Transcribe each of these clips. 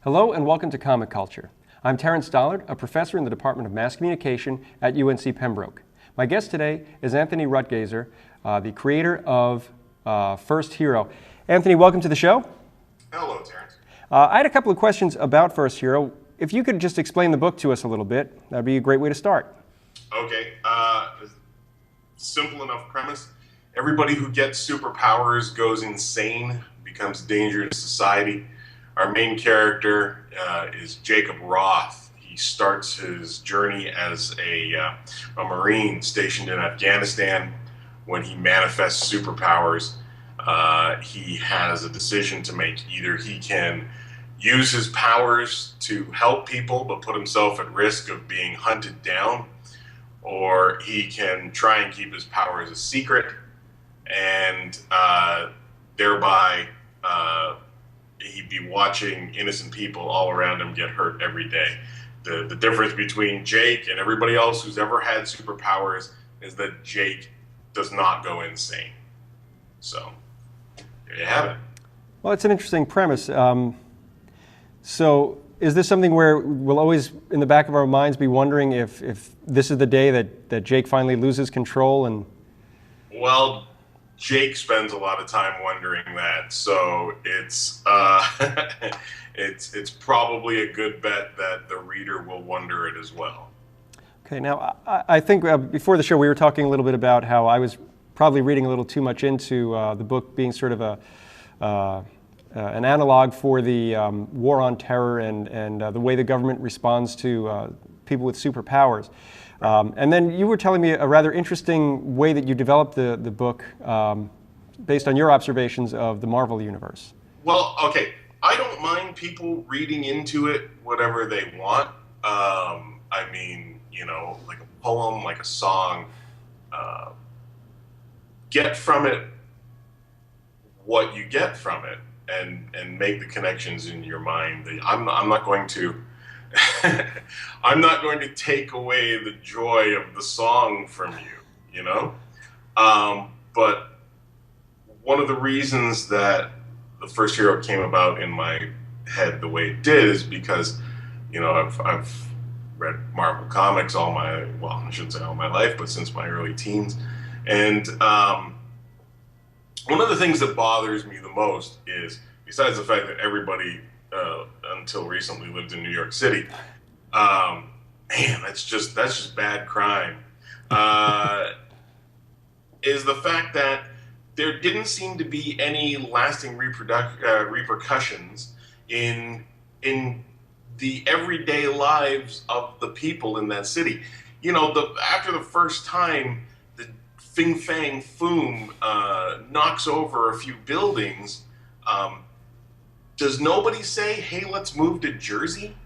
Hello and welcome to Comic Culture. I'm Terrence Dollard, a professor in the Department of Mass Communication at UNC Pembroke. My guest today is Anthony Ruttgaizer, the creator of F1rst Hero. Anthony, welcome to the show. Hello, Terrence. I had a couple of questions about F1rst Hero. If you could just explain the book to us a little bit, that would be a great way to start. Okay, simple enough premise. Everybody who gets superpowers goes insane, becomes a danger to society. Our main character is Jacob Roth. He starts his journey as a Marine stationed in Afghanistan. When he manifests superpowers, he has a decision to make. Either he can use his powers to help people but put himself at risk of being hunted down, or he can try and keep his powers a secret and thereby he'd be watching innocent people all around him get hurt every day. The difference between Jake and everybody else who's ever had superpowers is that Jake does not go insane. So there you have it. Well, it's an interesting premise. So is this something where we'll always, in the back of our minds, be wondering if this is the day that Jake finally loses control? And well, Jake spends a lot of time wondering that, so it's it's probably a good bet that the reader will wonder it as well. Okay, now I think before the show we were talking a little bit about how I was probably reading a little too much into the book being sort of an analog for the war on terror and the way the government responds to people with superpowers. And then you were telling me a rather interesting way that you developed the book based on your observations of the Marvel Universe. Well, okay, I don't mind people reading into it whatever they want. I mean, you know, like a poem, like a song. Get from it what you get from it, and make the connections in your mind. I'm not going to I'm not going to take away the joy of the song from you, you know? But one of the reasons that the F1rst Hero came about in my head the way it did is because, you know, I've read Marvel comics all my, well, I shouldn't say all my life, but since my early teens. And one of the things that bothers me the most is, besides the fact that everybody until recently lived in New York City, man, that's just bad crime. Is the fact that there didn't seem to be any lasting repercussions in the everyday lives of the people in that city. You know, after the first time the Fing Fang Foom knocks over a few buildings, does nobody say, hey, let's move to Jersey?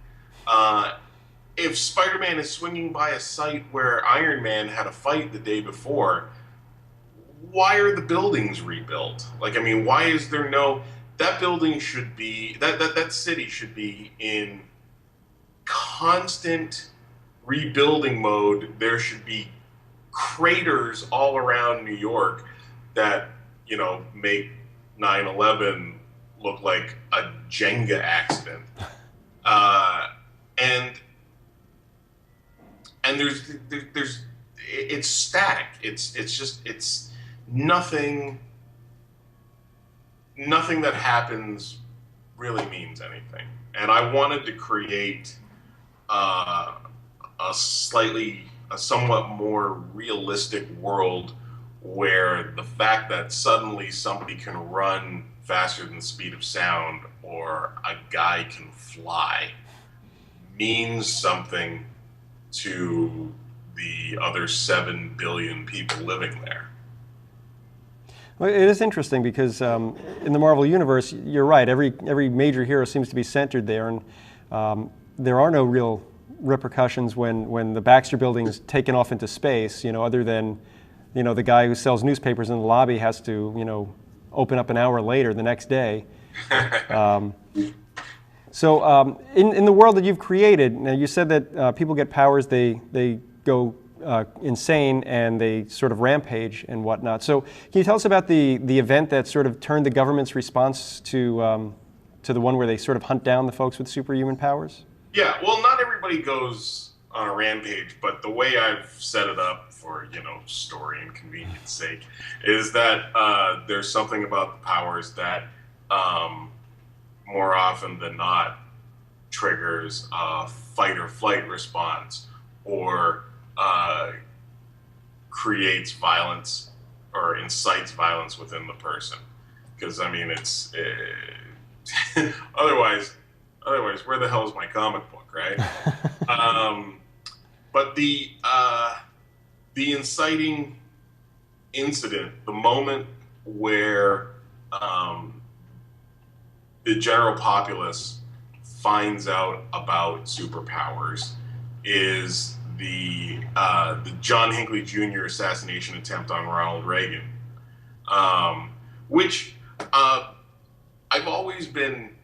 If Spider-Man is swinging by a site where Iron Man had a fight the day before, why are the buildings rebuilt? Like, I mean, why is there no... That building should be... That city should be in constant rebuilding mode. There should be craters all around New York that, you know, make 9/11 look like a Jenga accident, and there's it's static. It's nothing that happens really means anything. And I wanted to create a somewhat more realistic world where the fact that suddenly somebody can run faster than the speed of sound, or a guy can fly, means something to the other 7 billion people living there. Well, it is interesting because in the Marvel Universe, you're right, every major hero seems to be centered there, and there are no real repercussions when the Baxter Building is taken off into space, you know, other than, you know, the guy who sells newspapers in the lobby has to, you know, open up an hour later the next day. So in the world that you've created, now you said that people get powers, they go insane and they sort of rampage and whatnot. So can you tell us about the event that sort of turned the government's response to to the one where they sort of hunt down the folks with superhuman powers? Yeah, well, not everybody goes on a rampage, but the way I've set it up for, story and convenience sake is that there's something about the powers that more often than not triggers a fight or flight response, or creates violence or incites violence within the person. Because I mean, it's otherwise, where the hell is my comic book, right? But the inciting incident, the moment where the general populace finds out about superpowers, is the John Hinckley Jr. assassination attempt on Ronald Reagan, which I've always been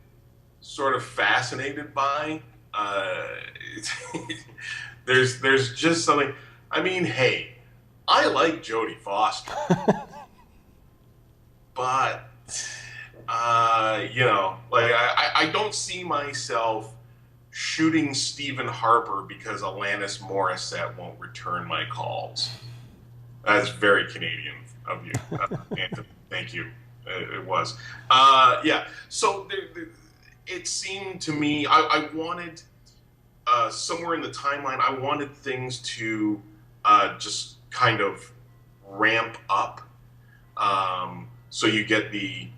sort of fascinated by. There's just something. I mean, hey, I like Jodie Foster, but I don't see myself shooting Stephen Harper because Alanis Morissette won't return my calls. That's very Canadian of you, Anthony. Thank you. It was. Yeah. So it seemed to me, I wanted, somewhere in the timeline, I wanted things to just kind of ramp up. So you get the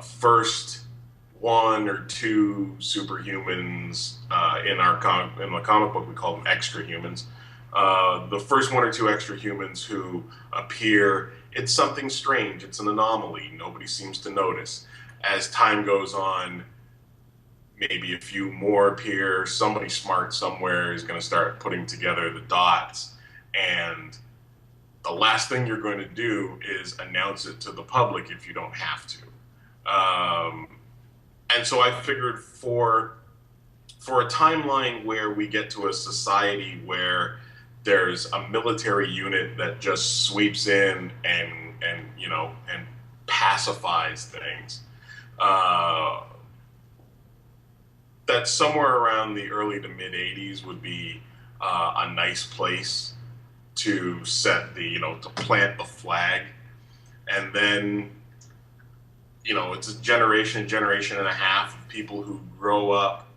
first one or two superhumans in the comic book. We call them extra humans. The first one or two extra humans who appear. It's something strange. It's an anomaly. Nobody seems to notice. As time goes on, maybe a few more appear. Somebody smart somewhere is going to start putting together the dots, and the last thing you're going to do is announce it to the public if you don't have to. And so I figured for a timeline where we get to a society where there's a military unit that just sweeps in and pacifies things, that somewhere around the early to mid 80s would be a nice place to set to plant the flag. And then, it's a generation and a half of people who grow up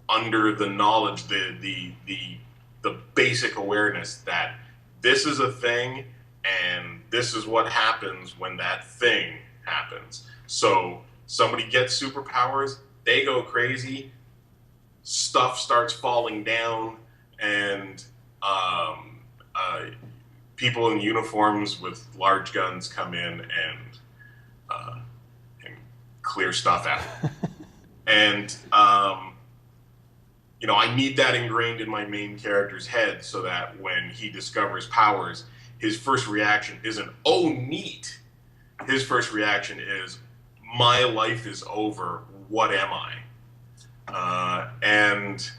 under the knowledge, the basic awareness that this is a thing and this is what happens when that thing happens. So somebody gets superpowers, they go crazy, stuff starts falling down, and people in uniforms with large guns come in and clear stuff out. And I need that ingrained in my main character's head so that when he discovers powers, his first reaction isn't, oh, neat. His first reaction is, my life is over. What am I? And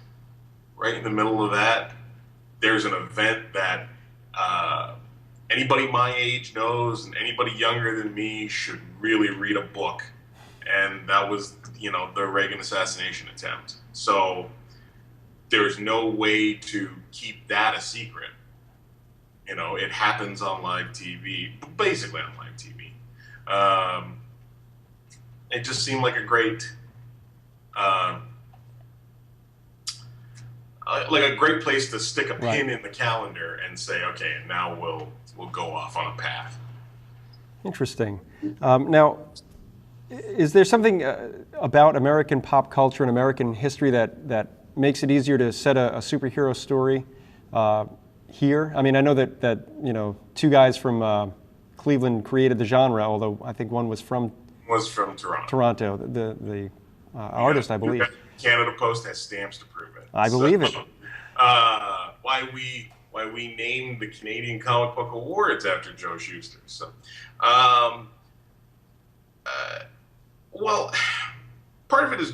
right in the middle of that, there's an event that anybody my age knows, and anybody younger than me should really read a book. And that was, the Reagan assassination attempt. So there's no way to keep that a secret. It happens on live TV, basically on live TV. It just seemed like a great, place to stick a pin in the calendar and say, okay, now we'll go off on a path. Interesting. Now, is there something about American pop culture and American history that makes it easier to set a superhero story here? I mean, I know that two guys from Cleveland created the genre, although I think one was from Toronto. Toronto, the artist, I believe. Canada Post has stamps to prove it. I believe it. Why we named the Canadian Comic Book Awards after Joe Shuster. So, well, part of it is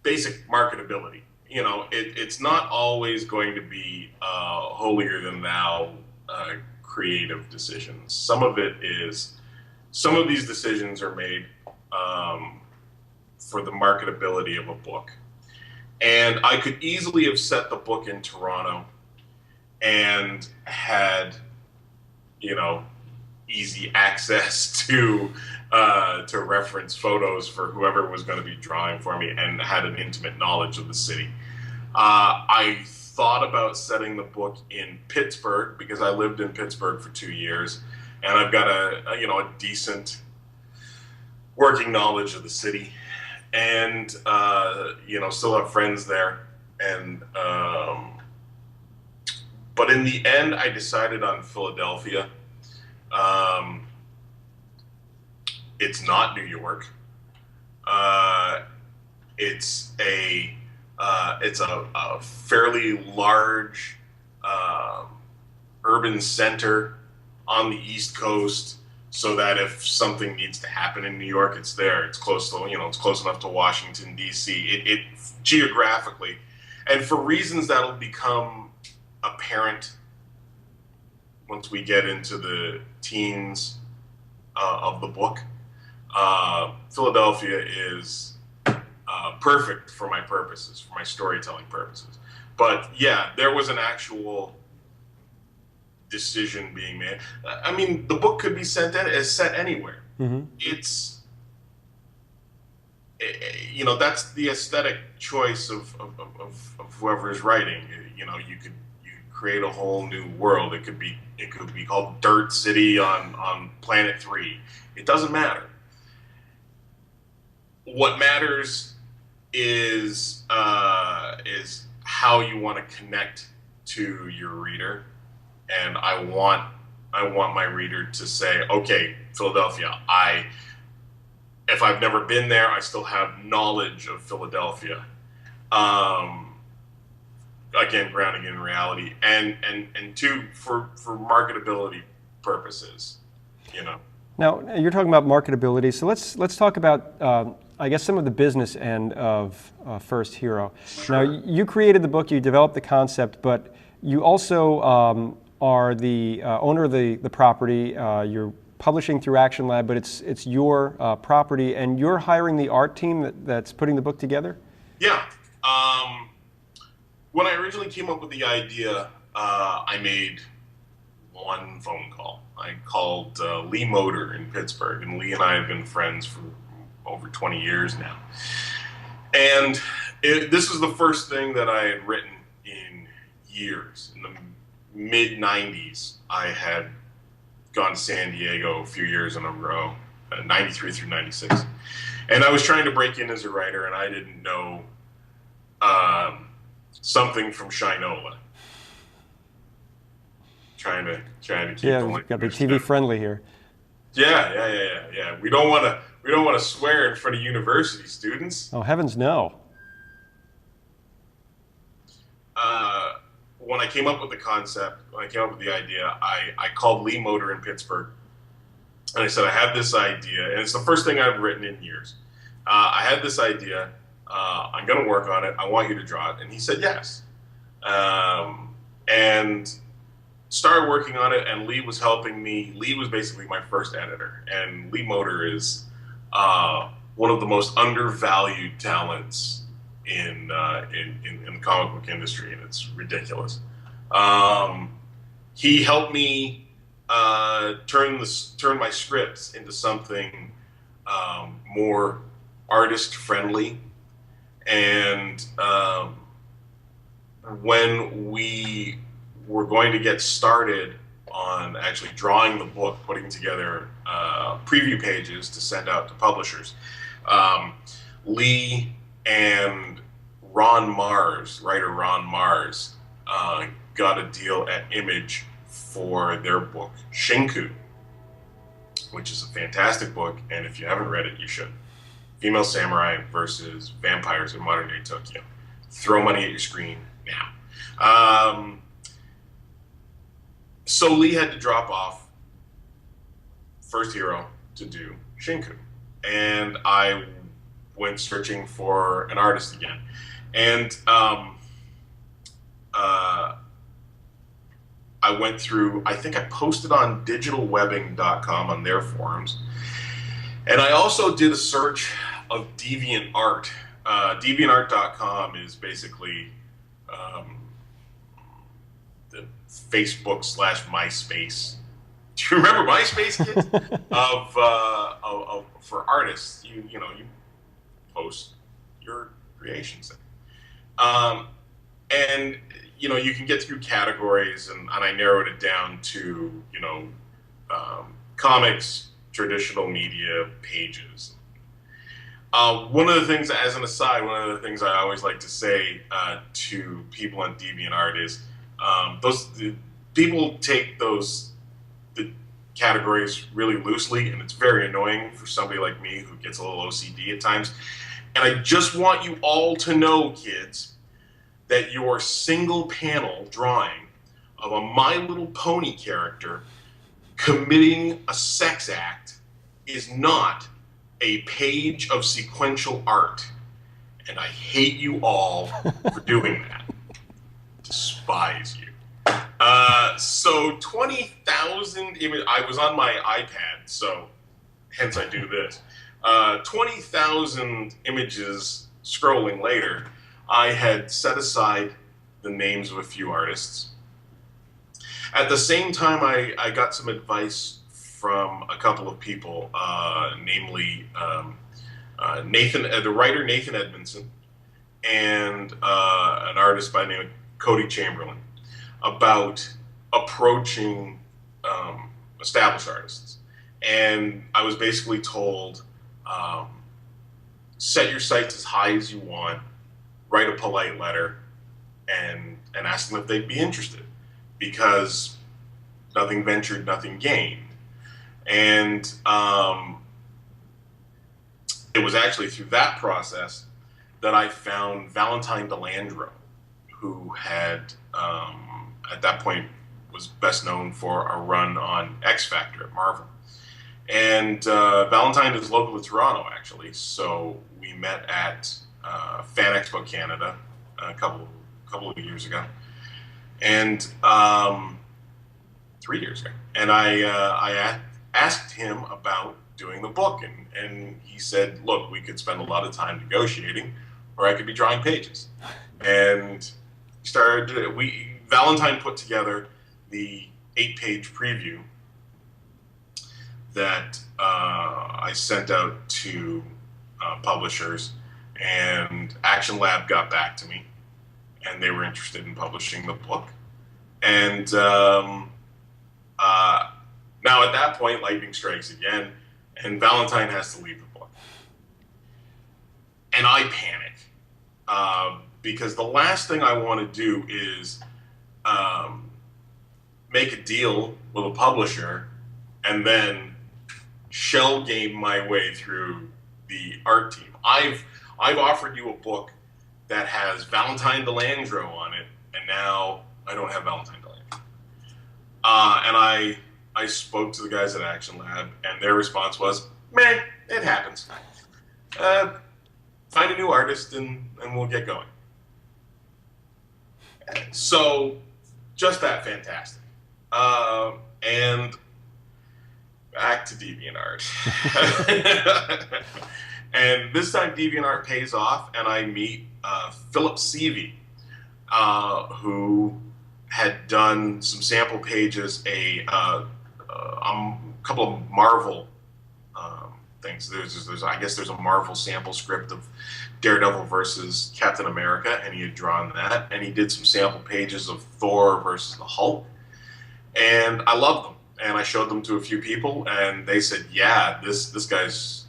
basic marketability. It's not always going to be holier than thou creative decisions. Some of these decisions are made for the marketability of a book. And I could easily have set the book in Toronto and had, you know, easy access to reference photos for whoever was going to be drawing for me, and had an intimate knowledge of the city. I thought about setting the book in Pittsburgh because I lived in Pittsburgh for 2 years, and I've got a decent working knowledge of the city, and still have friends there. And but in the end, I decided on Philadelphia. It's not New York. It's a fairly large urban center on the East Coast, so that if something needs to happen in New York, it's there. It's close to, it's close enough to Washington, D.C. It geographically, and for reasons that'll become apparent once we get into the teens of the book. Philadelphia is perfect for my purposes, for my storytelling purposes. But yeah, there was an actual decision being made. I mean, the book could be set anywhere. Mm-hmm. It's, that's the aesthetic choice of whoever is writing. You could create a whole new world. It could be called Dirt City on Planet 3. It doesn't matter. What matters is how you want to connect to your reader, and I want my reader to say, okay, Philadelphia. If I've never been there, I still have knowledge of Philadelphia. Again, grounding in reality, and two, for marketability purposes, Now, you're talking about marketability, so let's talk about, I guess, some of the business end of F1rst Hero. Sure. Now, you created the book, you developed the concept, but you also are the owner of the property. You're publishing through Action Lab, but it's your property, and you're hiring the art team that's putting the book together? Yeah. When I originally came up with the idea, I made one phone call. I called Lee Motor in Pittsburgh, and Lee and I have been friends for over 20 years now. And this was the first thing that I had written in years. In the mid-90s, I had gone to San Diego a few years in a row, 93 through 96. And I was trying to break in as a writer, and I didn't know something from Shinola. Trying to keep the got to be TV friendly here. Yeah. We don't want to swear in front of university students. Oh, heavens no. When I came up with the concept, when I came up with the idea, I called Lee Motor in Pittsburgh, and I said, I have this idea, and it's the first thing I've written in years. I had this idea. I'm going to work on it. I want you to draw it. And he said yes. And started working on it, and Lee was helping me. Lee was basically my first editor, and Lee Motor is one of the most undervalued talents in the comic book industry, and it's ridiculous. He helped me turn my scripts into something more artist friendly, and when we were going to get started on actually drawing the book, putting together preview pages to send out to publishers, Lee and writer Ron Mars, got a deal at Image for their book Shinku, which is a fantastic book, and if you haven't read it, you should. Female samurai versus vampires in modern day Tokyo. Throw money at your screen now. So Lee had to drop off F1rst Hero to do Shinku, and I went searching for an artist again. And I went through, I think I posted on digitalwebbing.com on their forums, And I also did a search of DeviantArt. DeviantArt.com is basically um, the Facebook / MySpace. Do you remember MySpace, kids? For artists, you know, you post your creations. And you know, you can get through categories, and I narrowed it down to, you know, comics, traditional media, pages. One of the things, as an aside, one of the things I always like to say to people on DeviantArt is people take the categories really loosely, and it's very annoying for somebody like me who gets a little OCD at times. And I just want you all to know, kids, that your single panel drawing of a My Little Pony character committing a sex act is not a page of sequential art. And I hate you all for doing that. Despise you. So 20,000 images. I was on my iPad, so hence I do this. 20,000 images scrolling later, I had set aside the names of a few artists. At the same time, I got some advice from a couple of people, namely the writer Nathan Edmondson and an artist by the name of Cody Chamberlain, about approaching established artists. And I was basically told, set your sights as high as you want, write a polite letter, and ask them if they'd be interested, because nothing ventured, nothing gained. And it was actually through that process that I found Valentine DeLandro, who had, at that point, was best known for a run on X Factor at Marvel. And Valentine is local to Toronto, actually, so we met at Fan Expo Canada a couple of years ago, and 3 years ago. And I asked him about doing the book, and he said, look, we could spend a lot of time negotiating, or I could be drawing pages. And Valentine put together the 8-page preview that I sent out to publishers, and Action Lab got back to me, and they were interested in publishing the book. And now at that point, lightning strikes again, and Valentine has to leave the book. And I panic, because the last thing I want to do is make a deal with a publisher and then shell game my way through the art team. I've offered you a book that has Valentine DeLandro on it, and now I don't have Valentine DeLandro. And I spoke to the guys at Action Lab, and their response was, meh, it happens. Find a new artist, and we'll get going. So, just that fantastic. And back to DeviantArt. And this time DeviantArt pays off, and I meet Philip Seavey, who had done some sample pages, a couple of Marvel things. I guess there's a Marvel sample script of Daredevil versus Captain America, and he had drawn that, and he did some sample pages of Thor versus the Hulk, and I loved them, and I showed them to a few people, and they said, yeah, this guy's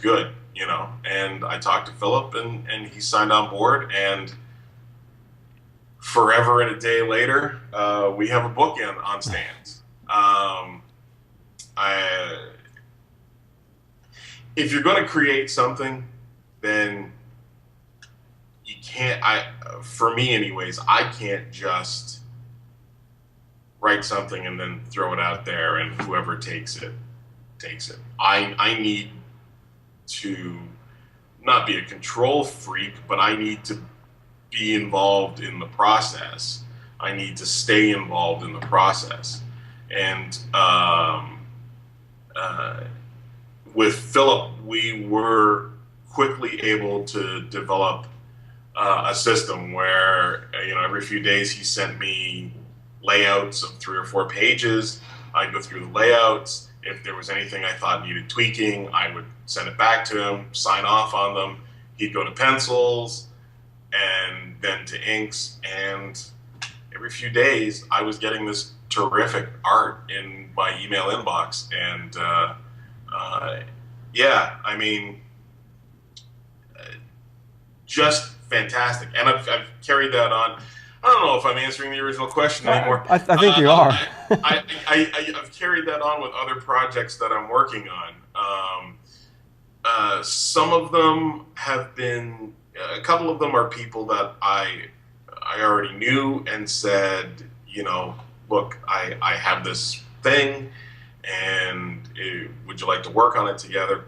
good, you know. And I talked to Philip, and he signed on board, and forever and a day later, we have a book on stands. If you're going to create something, then you can't, for me anyways, I can't just write something and then throw it out there and whoever takes it, takes it. I need to not be a control freak, but I need to be involved in the process. I need to stay involved in the process. And with Philip, we were quickly able to develop a system where, every few days he sent me layouts of 3 or 4 pages. I'd go through the layouts. If there was anything I thought needed tweaking, I would send it back to him, sign off on them. He'd go to pencils and then to inks. And every few days, I was getting this terrific art in my email inbox. And yeah, I mean, just fantastic. And I've carried that on. I don't know if I'm answering the original question anymore. I think you are. I've carried that on with other projects that I'm working on. Some of them have been, a couple of them are people that I already knew and said, look, I have this thing, and would you like to work on it together?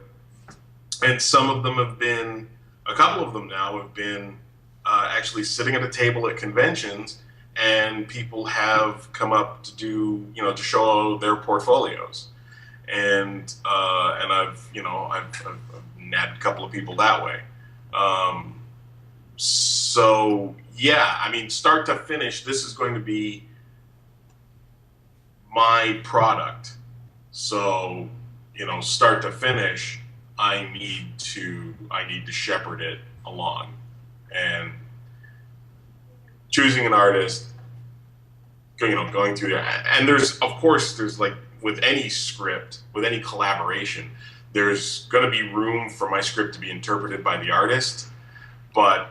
And some of them have been, a couple of them now have been actually sitting at a table at conventions, and people have come up to do, to show their portfolios, and I've nabbed a couple of people that way. So yeah, I mean, start to finish, this is going to be my product. So, start to finish, I need to shepherd it along, and choosing an artist, going through there. And there's like with any script, with any collaboration, there's going to be room for my script to be interpreted by the artist, but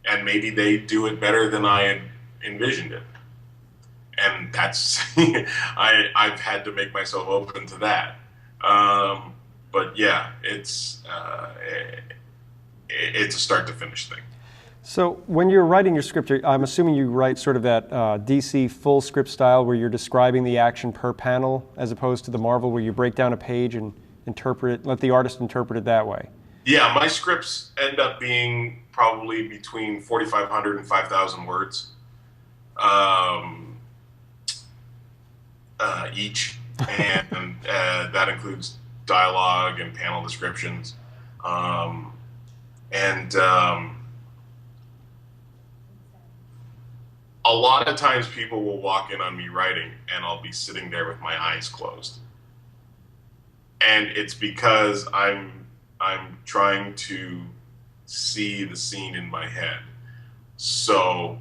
and maybe they do it better than I had envisioned it. And that's, I've had to make myself open to that. But yeah, it's a start to finish thing. So when you're writing your script, I'm assuming you write sort of that DC full script style where you're describing the action per panel, as opposed to the Marvel where you break down a page and interpret it, let the artist interpret it that way. Yeah, my scripts end up being probably between 4,500 and 5,000 words each, and that includes dialogue and panel descriptions, and a lot of times people will walk in on me writing, and I'll be sitting there with my eyes closed, and it's because I'm trying to see the scene in my head. So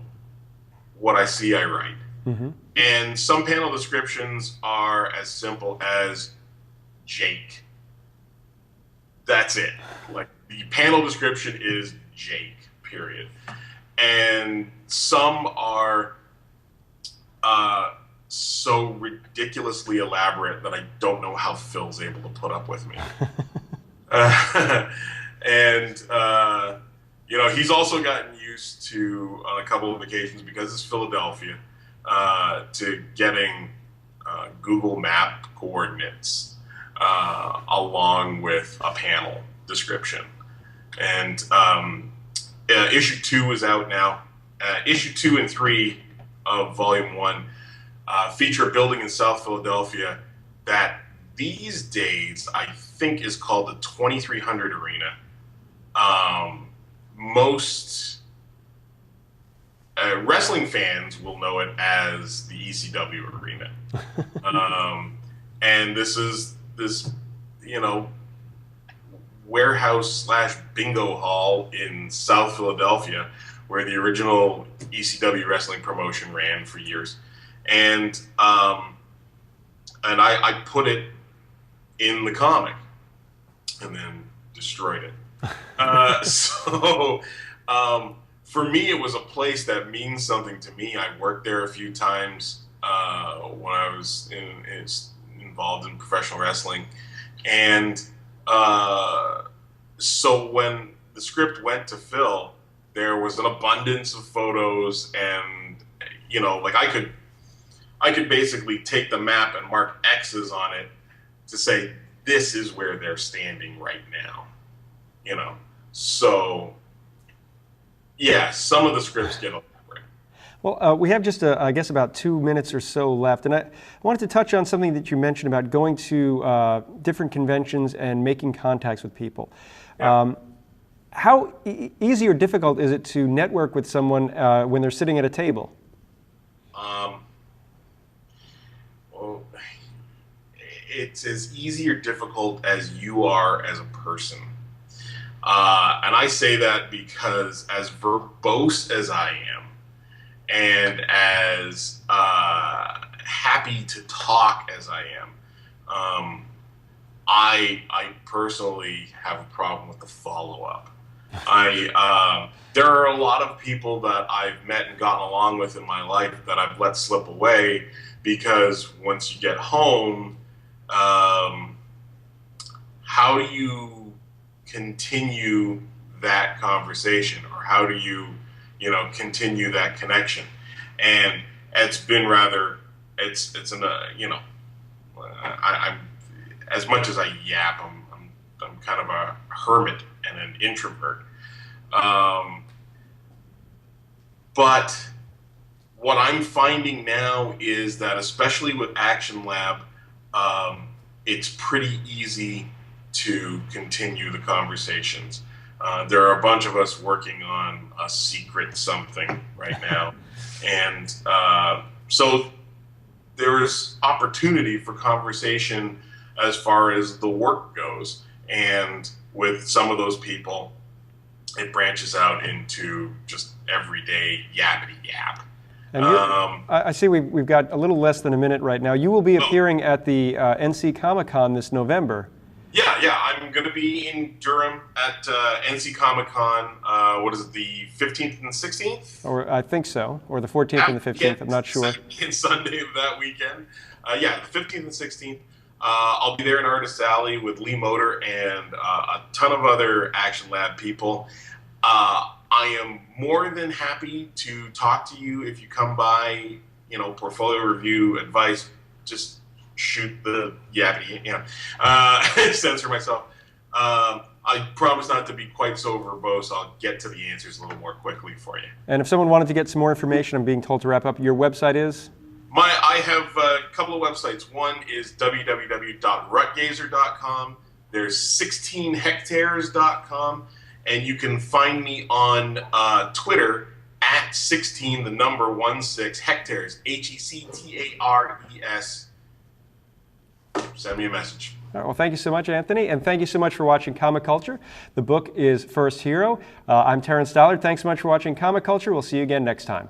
what I see, I write. Mm-hmm. And some panel descriptions are as simple as Jake. That's it. Like, the panel description is Jake, period. And some are so ridiculously elaborate that I don't know how Phil's able to put up with me. And he's also gotten used to, on a couple of occasions, because it's Philadelphia, to getting Google Map coordinates along with a panel description. And issue 2 is out now. Issue 2 and 3 of Volume 1 feature a building in South Philadelphia that these days I think is called the 2300 Arena. Most wrestling fans will know it as the ECW Arena. And this is this, warehouse / bingo hall in South Philadelphia, where the original ECW wrestling promotion ran for years. And I put it in the comic and then destroyed it. So for me, it was a place that means something to me. I worked there a few times when I was involved in professional wrestling. And so when the script went to Phil, there was an abundance of photos, and like I could basically take the map and mark X's on it to say this is where they're standing right now. So yeah, some of the scripts get elaborate. Well, we have just, I guess, about 2 minutes or so left, and I wanted to touch on something that you mentioned about going to different conventions and making contacts with people. Yeah. How easy or difficult is it to network with someone when they're sitting at a table? Well, it's as easy or difficult as you are as a person. And I say that because as verbose as I am, and as happy to talk as I am, I personally have a problem with the follow-up. There are a lot of people that I've met and gotten along with in my life that I've let slip away because once you get home, how do you continue that conversation, or how do you continue that connection? And it's been rather, it's an, I'm as much as I yap, I'm kind of a hermit and an introvert. But what I'm finding now is that, especially with Action Lab, it's pretty easy to continue the conversations. There are a bunch of us working on a secret something right now. And so there is opportunity for conversation as far as the work goes. And with some of those people, it branches out into just everyday yappity yap. And I see we've got a little less than a minute right now. You will be appearing at the NC Comic-Con this November. Yeah, I'm going to be in Durham at NC Comic-Con, what is it, the 15th and 16th? Or I think so, or the 14th and the 15th, I'm not sure. Saturday and Sunday of that weekend. Yeah, the 15th and 16th. I'll be there in Artist Alley with Lee Motor and a ton of other Action Lab people. I am more than happy to talk to you if you come by, portfolio review, advice, just shoot the yappy, censor myself. I promise not to be quite so verbose. I'll get to the answers a little more quickly for you. And if someone wanted to get some more information, I'm being told to wrap up, your website is? I have a couple of websites. One is www.ruttgaizer.com. There's 16hectares.com. And you can find me on Twitter at 16, the number 16 hectares, HECTARES. Send me a message. All right, well, thank you so much, Anthony, and thank you so much for watching Comic Culture. The book is F1rst Hero. I'm Terrence Dollard. Thanks so much for watching Comic Culture. We'll see you again next time.